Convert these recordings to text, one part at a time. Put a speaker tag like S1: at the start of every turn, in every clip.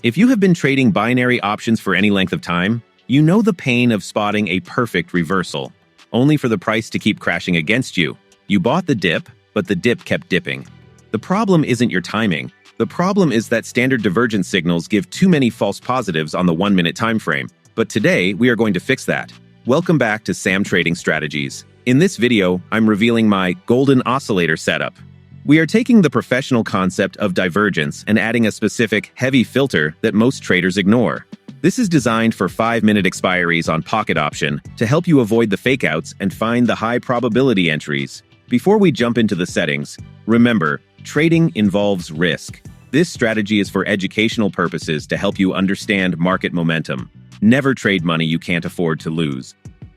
S1: If you have been trading binary options for any length of time, you know the pain of spotting a perfect reversal, only for the price to keep crashing against you. You bought the dip, but the dip kept dipping. The problem isn't your timing. The problem is that standard divergence signals give too many false positives on the 1-minute time frame. But today, we are going to fix that. Welcome back to Sam Trading Strategies. In this video, I'm revealing my golden oscillator setup. We are taking the professional concept of divergence and adding a specific heavy filter that most traders ignore. This is designed for 5-minute expiries on pocket option to help you avoid the fakeouts and find the high probability entries. Before we jump into the settings, remember, trading involves risk. This strategy is for educational purposes to help you understand market momentum. Never trade money you can't afford to lose.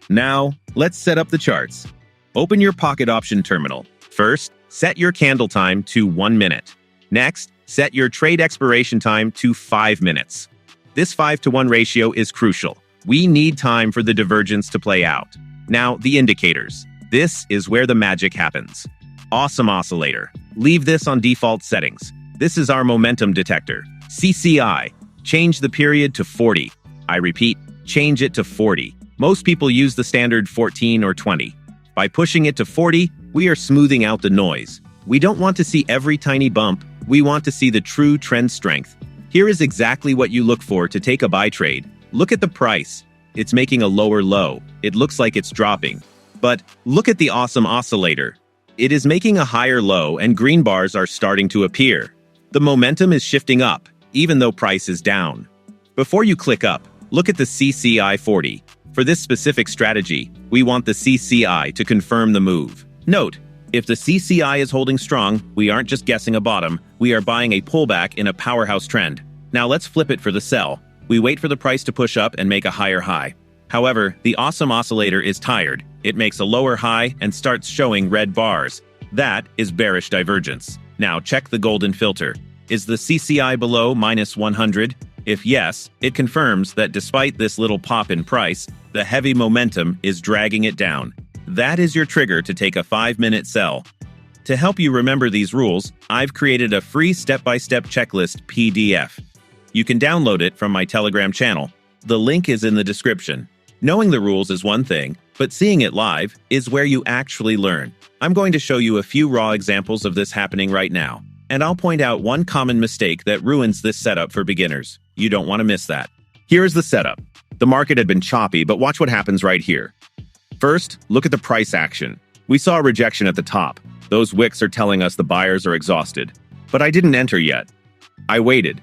S1: Now, let's set up the charts. Open your pocket option terminal. First, set your candle time to 1 minute. Next, set your trade expiration time to 5 minutes. This 5-to-1 ratio is crucial. We need time for the divergence to play out. Now, the indicators. This is where the magic happens. Awesome Oscillator. Leave this on default settings. This is our momentum detector. CCI. Change the period to 40. I repeat, change it to 40. Most people use the standard 14 or 20. By pushing it to 40, we are smoothing out the noise. We don't want to see every tiny bump. We want to see the true trend strength. Here is exactly what you look for to take a buy trade. Look at the price. It's making a lower low. It looks like it's dropping. But look at the Awesome Oscillator. It is making a higher low and green bars are starting to appear. The momentum is shifting up, even though price is down. Before you click up, look at the CCI 40. For this specific strategy, we want the CCI to confirm the move. Note, if the CCI is holding strong, we aren't just guessing a bottom, we are buying a pullback in a powerhouse trend. Now let's flip it for the sell. We wait for the price to push up and make a higher high. However, the Awesome Oscillator is tired. It makes a lower high and starts showing red bars. That is bearish divergence. Now check the golden filter. Is the CCI below -100? If yes, it confirms that despite this little pop in price, the heavy momentum is dragging it down. That is your trigger to take a 5-minute sell. To help you remember these rules, I've created a free step-by-step checklist PDF. You can download it from my Telegram channel. The link is in the description. Knowing the rules is one thing, but seeing it live is where you actually learn. I'm going to show you a few raw examples of this happening right now, and I'll point out one common mistake that ruins this setup for beginners. You don't want to miss that. Here is the setup. The market had been choppy, but watch what happens right here. First, look at the price action. We saw a rejection at the top. Those wicks are telling us the buyers are exhausted. But I didn't enter yet. I waited.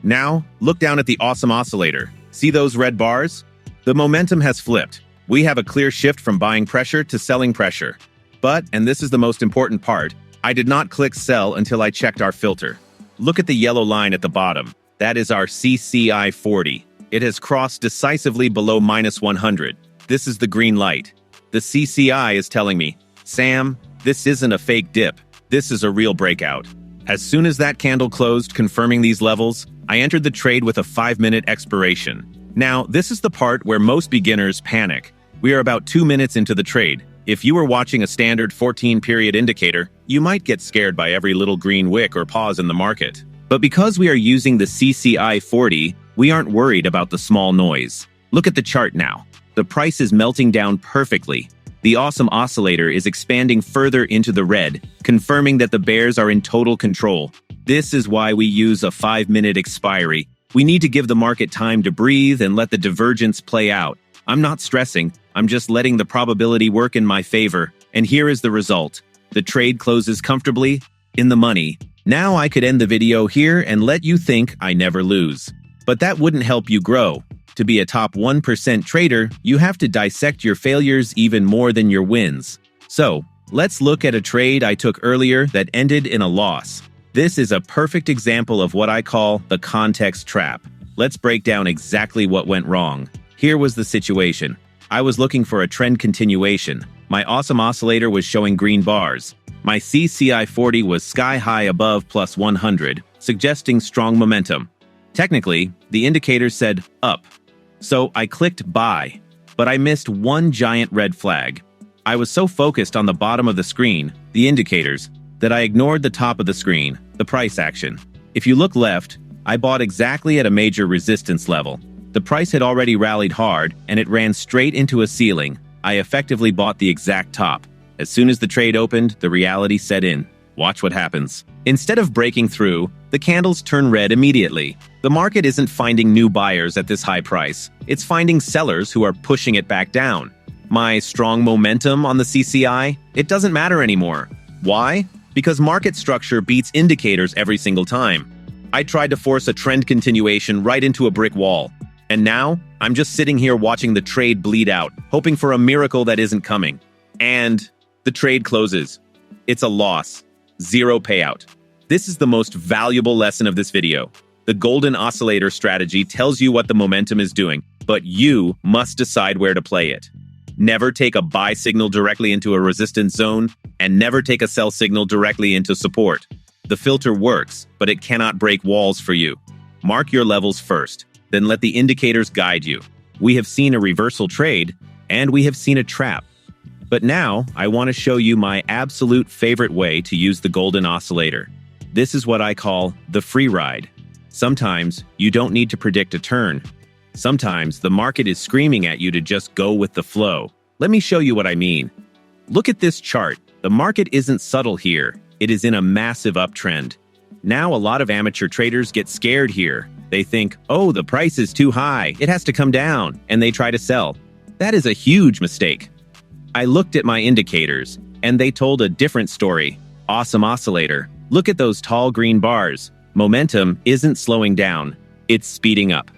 S1: Now, look down at the Awesome Oscillator. See those red bars? The momentum has flipped. We have a clear shift from buying pressure to selling pressure. But, and this is the most important part, I did not click sell until I checked our filter. Look at the yellow line at the bottom. That is our CCI 40. It has crossed decisively below -100. This is the green light. The CCI is telling me, Sam, this isn't a fake dip. This is a real breakout. As soon as that candle closed confirming these levels, I entered the trade with a 5-minute expiration. Now, this is the part where most beginners panic. We are about 2 minutes into the trade. If you were watching a standard 14-period indicator, you might get scared by every little green wick or pause in the market. But because we are using the CCI 40, we aren't worried about the small noise. Look at the chart now. The price is melting down perfectly. The Awesome Oscillator is expanding further into the red, confirming that the bears are in total control. This is why we use a 5-minute expiry. We need to give the market time to breathe and let the divergence play out. I'm not stressing, I'm just letting the probability work in my favor. And here is the result. The trade closes comfortably, in the money. Now I could end the video here and let you think I never lose. But that wouldn't help you grow. To be a top 1% trader, you have to dissect your failures even more than your wins. So, let's look at a trade I took earlier that ended in a loss. This is a perfect example of what I call the context trap. Let's break down exactly what went wrong. Here was the situation. I was looking for a trend continuation. My Awesome Oscillator was showing green bars. My CCI 40 was sky-high above +100, suggesting strong momentum. Technically, the indicator said up. So I clicked buy, but I missed one giant red flag. I was so focused on the bottom of the screen, the indicators, that I ignored the top of the screen, the price action. If you look left, I bought exactly at a major resistance level. The price had already rallied hard, and it ran straight into a ceiling. I effectively bought the exact top. As soon as the trade opened, the reality set in. Watch what happens. Instead of breaking through, the candles turn red immediately. The market isn't finding new buyers at this high price. It's finding sellers who are pushing it back down. My strong momentum on the CCI, it doesn't matter anymore. Why? Because market structure beats indicators every single time. I tried to force a trend continuation right into a brick wall. And now, I'm just sitting here watching the trade bleed out, hoping for a miracle that isn't coming. And the trade closes. It's a loss. Zero payout. This is the most valuable lesson of this video. The golden oscillator strategy tells you what the momentum is doing, but you must decide where to play it. Never take a buy signal directly into a resistance zone, and never take a sell signal directly into support. The filter works, but it cannot break walls for you. Mark your levels first, then let the indicators guide you. We have seen a reversal trade, and we have seen a trap. But now, I want to show you my absolute favorite way to use the golden oscillator. This is what I call the free ride. Sometimes, you don't need to predict a turn. Sometimes, the market is screaming at you to just go with the flow. Let me show you what I mean. Look at this chart. The market isn't subtle here. It is in a massive uptrend. Now, a lot of amateur traders get scared here. They think, oh, the price is too high. It has to come down, and they try to sell. That is a huge mistake. I looked at my indicators, and they told a different story. Awesome Oscillator. Look at those tall green bars. Momentum isn't slowing down. It's speeding up.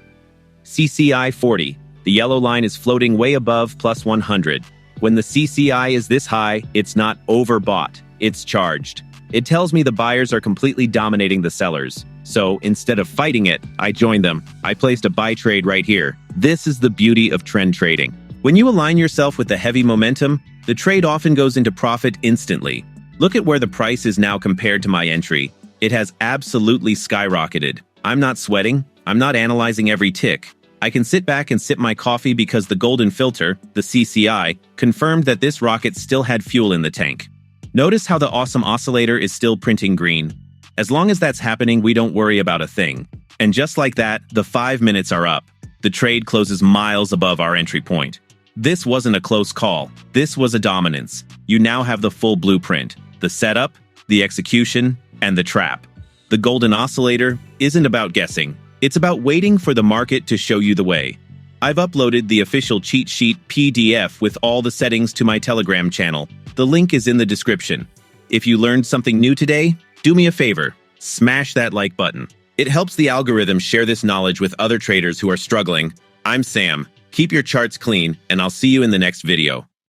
S1: CCI 40. The yellow line is floating way above plus 100. When the CCI is this high, it's not overbought. It's charged. It tells me the buyers are completely dominating the sellers. So instead of fighting it, I joined them. I placed a buy trade right here. This is the beauty of trend trading. When you align yourself with the heavy momentum, the trade often goes into profit instantly. Look at where the price is now compared to my entry. It has absolutely skyrocketed. I'm not sweating. I'm not analyzing every tick. I can sit back and sip my coffee because the golden filter, the CCI, confirmed that this rocket still had fuel in the tank. Notice how the Awesome Oscillator is still printing green. As long as that's happening, we don't worry about a thing. And just like that, the 5 minutes are up. The trade closes miles above our entry point. This wasn't a close call. This was a dominance. You now have the full blueprint, the setup, the execution, and the trap. The golden oscillator isn't about guessing. It's about waiting for the market to show you the way. I've uploaded the official cheat sheet PDF with all the settings to my Telegram channel. The link is in the description. If you learned something new today, do me a favor, smash that like button. It helps the algorithm share this knowledge with other traders who are struggling. I'm Sam. Keep your charts clean, and I'll see you in the next video.